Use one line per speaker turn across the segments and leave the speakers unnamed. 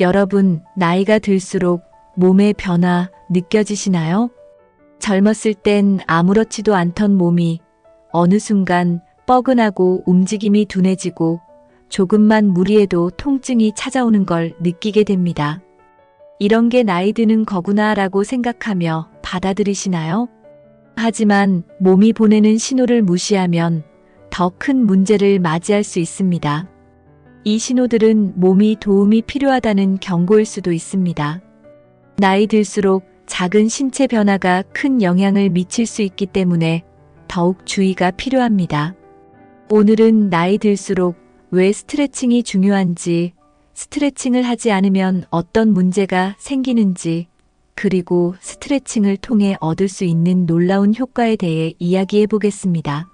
여러분, 나이가 들수록 몸의 변화 느껴지시나요? 젊었을 땐 아무렇지도 않던 몸이 어느 순간 뻐근하고 움직임이 둔해지고 조금만 무리해도 통증이 찾아오는 걸 느끼게 됩니다. 이런 게 나이 드는 거구나라고 생각하며 받아들이시나요? 하지만 몸이 보내는 신호를 무시하면 더 큰 문제를 맞이할 수 있습니다. 이 신호들은 몸이 도움이 필요하다는 경고일 수도 있습니다. 나이 들수록 작은 신체 변화가 큰 영향을 미칠 수 있기 때문에 더욱 주의가 필요합니다. 오늘은 나이 들수록 왜 스트레칭이 중요한지, 스트레칭을 하지 않으면 어떤 문제가 생기는지, 그리고 스트레칭을 통해 얻을 수 있는 놀라운 효과에 대해 이야기해 보겠습니다.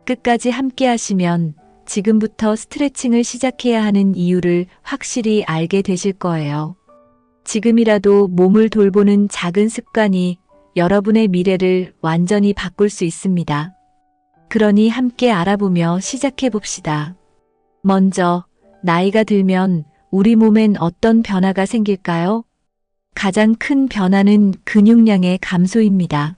끝까지 함께 하시면 지금부터 스트레칭을 시작해야 하는 이유를 확실히 알게 되실 거예요. 지금이라도 몸을 돌보는 작은 습관이 여러분의 미래를 완전히 바꿀 수 있습니다. 그러니 함께 알아보며 시작해 봅시다. 먼저, 나이가 들면 우리 몸엔 어떤 변화가 생길까요? 가장 큰 변화는 근육량의 감소입니다.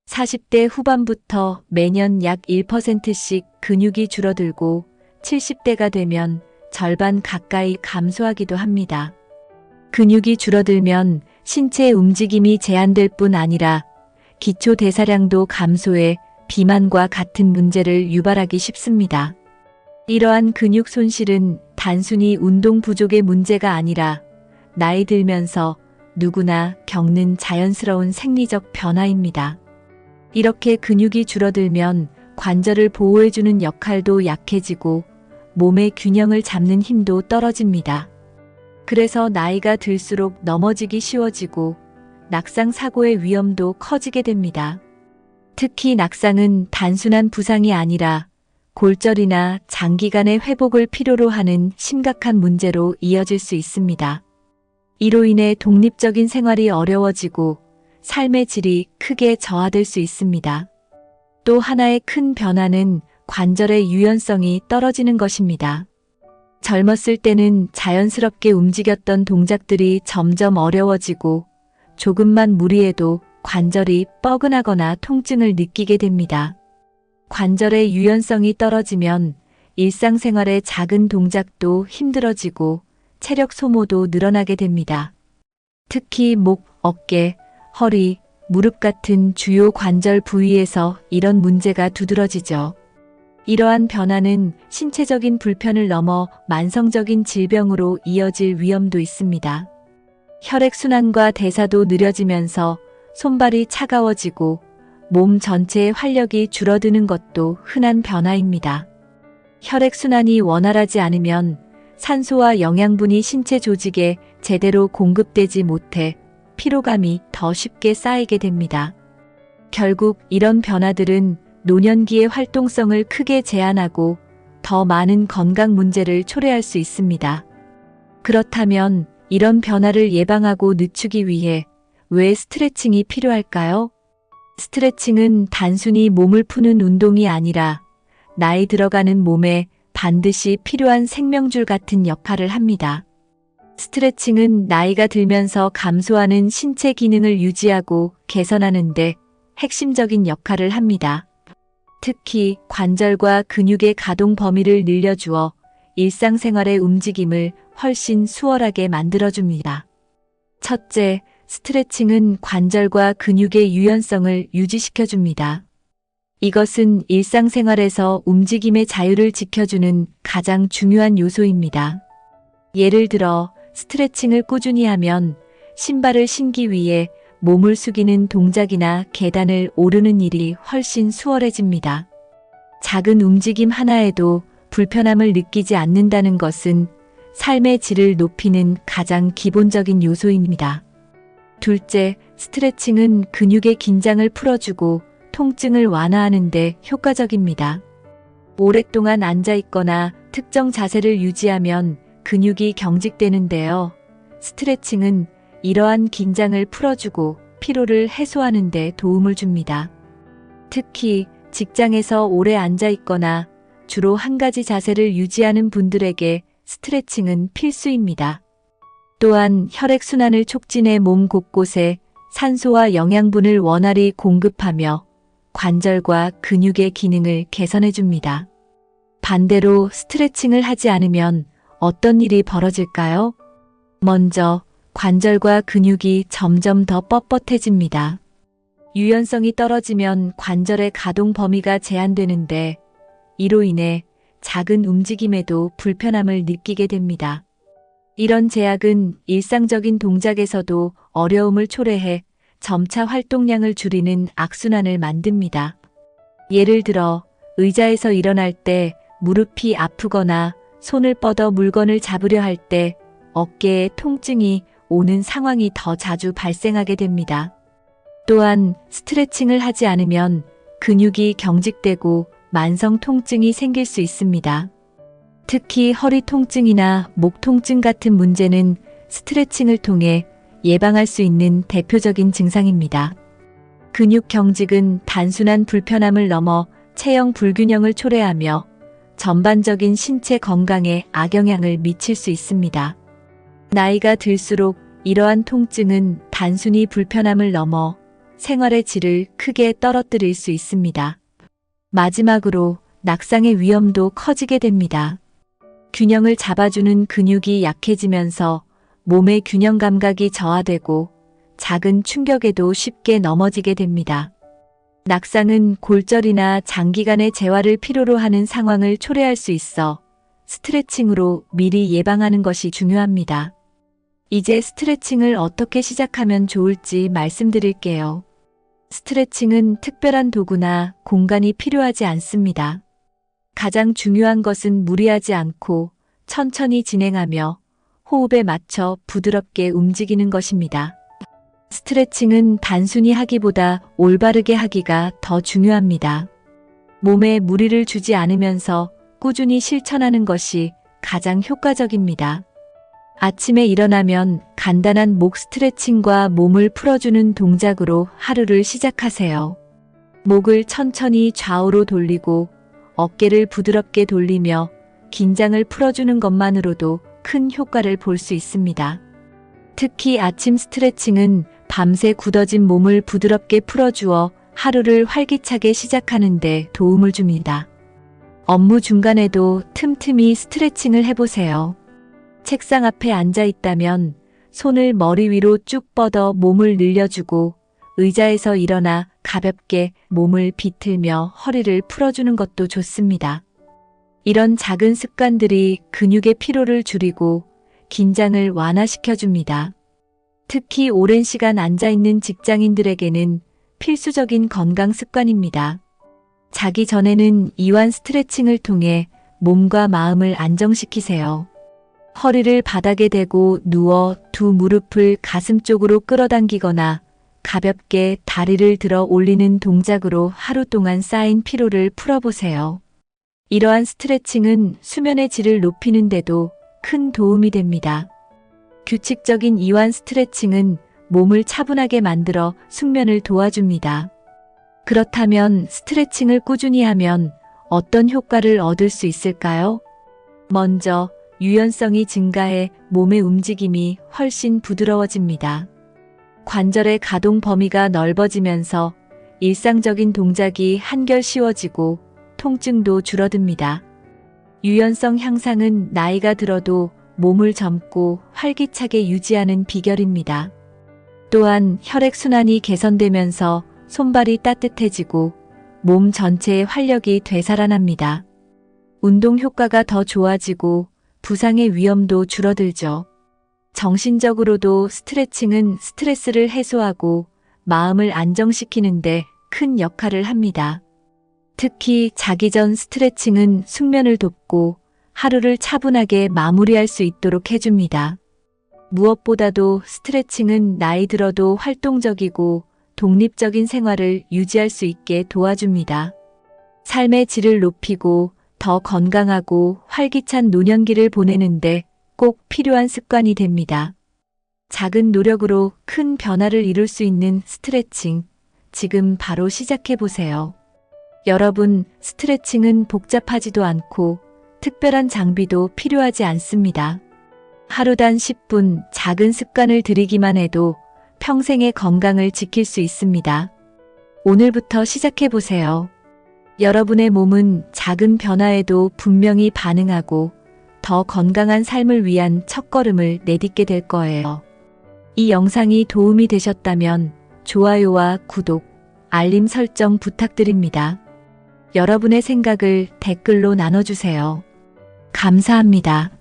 40대 후반부터 매년 약 1%씩 근육이 줄어들고 70대가 되면 절반 가까이 감소하기도 합니다. 근육이 줄어들면 신체 움직임이 제한될 뿐 아니라 기초 대사량도 감소해 비만과 같은 문제를 유발하기 쉽습니다. 이러한 근육 손실은 단순히 운동 부족의 문제가 아니라 나이 들면서 누구나 겪는 자연스러운 생리적 변화입니다. 이렇게 근육이 줄어들면 관절을 보호해주는 역할도 약해지고 몸의 균형을 잡는 힘도 떨어집니다. 그래서 나이가 들수록 넘어지기 쉬워지고 낙상 사고의 위험도 커지게 됩니다. 특히 낙상은 단순한 부상이 아니라 골절이나 장기간의 회복을 필요로 하는 심각한 문제로 이어질 수 있습니다. 이로 인해 독립적인 생활이 어려워지고 삶의 질이 크게 저하될 수 있습니다. 또 하나의 큰 변화는 관절의 유연성이 떨어지는 것입니다. 젊었을 때는 자연스럽게 움직였던 동작들이 점점 어려워지고 조금만 무리해도 관절이 뻐근하거나 통증을 느끼게 됩니다. 관절의 유연성이 떨어지면 일상생활의 작은 동작도 힘들어지고 체력 소모도 늘어나게 됩니다. 특히 목, 어깨, 허리, 무릎 같은 주요 관절 부위에서 이런 문제가 두드러지죠. 이러한 변화는 신체적인 불편을 넘어 만성적인 질병으로 이어질 위험도 있습니다. 혈액순환과 대사도 느려지면서 손발이 차가워지고 몸 전체의 활력이 줄어드는 것도 흔한 변화입니다. 혈액순환이 원활하지 않으면 산소와 영양분이 신체 조직에 제대로 공급되지 못해 피로감이 더 쉽게 쌓이게 됩니다. 결국 이런 변화들은 노년기의 활동성을 크게 제한하고 더 많은 건강 문제를 초래할 수 있습니다. 그렇다면 이런 변화를 예방하고 늦추기 위해 왜 스트레칭이 필요할까요? 스트레칭은 단순히 몸을 푸는 운동이 아니라 나이 들어가는 몸에 반드시 필요한 생명줄 같은 역할을 합니다. 스트레칭은 나이가 들면서 감소하는 신체 기능을 유지하고 개선하는 데 핵심적인 역할을 합니다. 특히 관절과 근육의 가동 범위를 늘려주어 일상생활의 움직임을 훨씬 수월하게 만들어줍니다. 첫째, 스트레칭은 관절과 근육의 유연성을 유지시켜줍니다. 이것은 일상생활에서 움직임의 자유를 지켜주는 가장 중요한 요소입니다. 예를 들어 스트레칭을 꾸준히 하면 신발을 신기 위해 몸을 숙이는 동작이나 계단을 오르는 일이 훨씬 수월해집니다. 작은 움직임 하나에도 불편함을 느끼지 않는다는 것은 삶의 질을 높이는 가장 기본적인 요소입니다. 둘째, 스트레칭은 근육의 긴장을 풀어주고 통증을 완화하는 데 효과적입니다. 오랫동안 앉아 있거나 특정 자세를 유지하면 근육이 경직되는데요. 스트레칭은 이러한 긴장을 풀어주고 피로를 해소하는 데 도움을 줍니다. 특히 직장에서 오래 앉아 있거나 주로 한 가지 자세를 유지하는 분들에게 스트레칭은 필수입니다. 또한 혈액순환을 촉진해 몸 곳곳에 산소와 영양분을 원활히 공급하며 관절과 근육의 기능을 개선해 줍니다. 반대로 스트레칭을 하지 않으면 어떤 일이 벌어질까요? 먼저 관절과 근육이 점점 더 뻣뻣해집니다. 유연성이 떨어지면 관절의 가동 범위가 제한되는데 이로 인해 작은 움직임에도 불편함을 느끼게 됩니다. 이런 제약은 일상적인 동작에서도 어려움을 초래해 점차 활동량을 줄이는 악순환을 만듭니다. 예를 들어 의자에서 일어날 때 무릎이 아프거나 손을 뻗어 물건을 잡으려 할 때 어깨에 통증이 오는 상황이 더 자주 발생하게 됩니다. 또한 스트레칭을 하지 않으면 근육이 경직되고 만성 통증이 생길 수 있습니다. 특히 허리 통증이나 목 통증 같은 문제는 스트레칭을 통해 예방할 수 있는 대표적인 증상입니다. 근육 경직은 단순한 불편함을 넘어 체형 불균형을 초래하며 전반적인 신체 건강에 악영향을 미칠 수 있습니다. 나이가 들수록 이러한 통증은 단순히 불편함을 넘어 생활의 질을 크게 떨어뜨릴 수 있습니다. 마지막으로 낙상의 위험도 커지게 됩니다. 균형을 잡아주는 근육이 약해지면서 몸의 균형 감각이 저하되고 작은 충격에도 쉽게 넘어지게 됩니다. 낙상은 골절이나 장기간의 재활을 필요로 하는 상황을 초래할 수 있어 스트레칭으로 미리 예방하는 것이 중요합니다. 이제 스트레칭을 어떻게 시작하면 좋을지 말씀드릴게요. 스트레칭은 특별한 도구나 공간이 필요하지 않습니다. 가장 중요한 것은 무리하지 않고 천천히 진행하며 호흡에 맞춰 부드럽게 움직이는 것입니다. 스트레칭은 단순히 하기보다 올바르게 하기가 더 중요합니다. 몸에 무리를 주지 않으면서 꾸준히 실천하는 것이 가장 효과적입니다. 아침에 일어나면 간단한 목 스트레칭과 몸을 풀어주는 동작으로 하루를 시작하세요. 목을 천천히 좌우로 돌리고 어깨를 부드럽게 돌리며 긴장을 풀어주는 것만으로도 큰 효과를 볼 수 있습니다. 특히 아침 스트레칭은 밤새 굳어진 몸을 부드럽게 풀어주어 하루를 활기차게 시작하는 데 도움을 줍니다. 업무 중간에도 틈틈이 스트레칭을 해보세요. 책상 앞에 앉아 있다면 손을 머리 위로 쭉 뻗어 몸을 늘려주고 의자에서 일어나 가볍게 몸을 비틀며 허리를 풀어주는 것도 좋습니다. 이런 작은 습관들이 근육의 피로를 줄이고 긴장을 완화시켜줍니다. 특히 오랜 시간 앉아있는 직장인들에게는 필수적인 건강 습관입니다. 자기 전에는 이완 스트레칭을 통해 몸과 마음을 안정시키세요. 허리를 바닥에 대고 누워 두 무릎을 가슴 쪽으로 끌어당기거나 가볍게 다리를 들어 올리는 동작으로 하루 동안 쌓인 피로를 풀어보세요. 이러한 스트레칭은 수면의 질을 높이는 데도 큰 도움이 됩니다. 규칙적인 이완 스트레칭은 몸을 차분하게 만들어 숙면을 도와줍니다. 그렇다면 스트레칭을 꾸준히 하면 어떤 효과를 얻을 수 있을까요? 먼저 유연성이 증가해 몸의 움직임이 훨씬 부드러워집니다. 관절의 가동 범위가 넓어지면서 일상적인 동작이 한결 쉬워지고 통증도 줄어듭니다. 유연성 향상은 나이가 들어도 몸을 젊고 활기차게 유지하는 비결입니다. 또한 혈액순환이 개선되면서 손발이 따뜻해지고 몸 전체의 활력이 되살아납니다. 운동 효과가 더 좋아지고 부상의 위험도 줄어들죠. 정신적으로도 스트레칭은 스트레스를 해소하고 마음을 안정시키는데 큰 역할을 합니다. 특히 자기 전 스트레칭은 숙면을 돕고 하루를 차분하게 마무리할 수 있도록 해줍니다. 무엇보다도 스트레칭은 나이 들어도 활동적이고 독립적인 생활을 유지할 수 있게 도와줍니다. 삶의 질을 높이고 더 건강하고 활기찬 노년기를 보내는데 꼭 필요한 습관이 됩니다. 작은 노력으로 큰 변화를 이룰 수 있는 스트레칭, 지금 바로 시작해보세요. 여러분, 스트레칭은 복잡하지도 않고 특별한 장비도 필요하지 않습니다. 하루 단 10분 작은 습관을 들이기만 해도 평생의 건강을 지킬 수 있습니다. 오늘부터 시작해 보세요. 여러분의 몸은 작은 변화에도 분명히 반응하고 더 건강한 삶을 위한 첫걸음을 내딛게 될 거예요. 이 영상이 도움이 되셨다면 좋아요와 구독, 알림 설정 부탁드립니다. 여러분의 생각을 댓글로 나눠주세요. 감사합니다.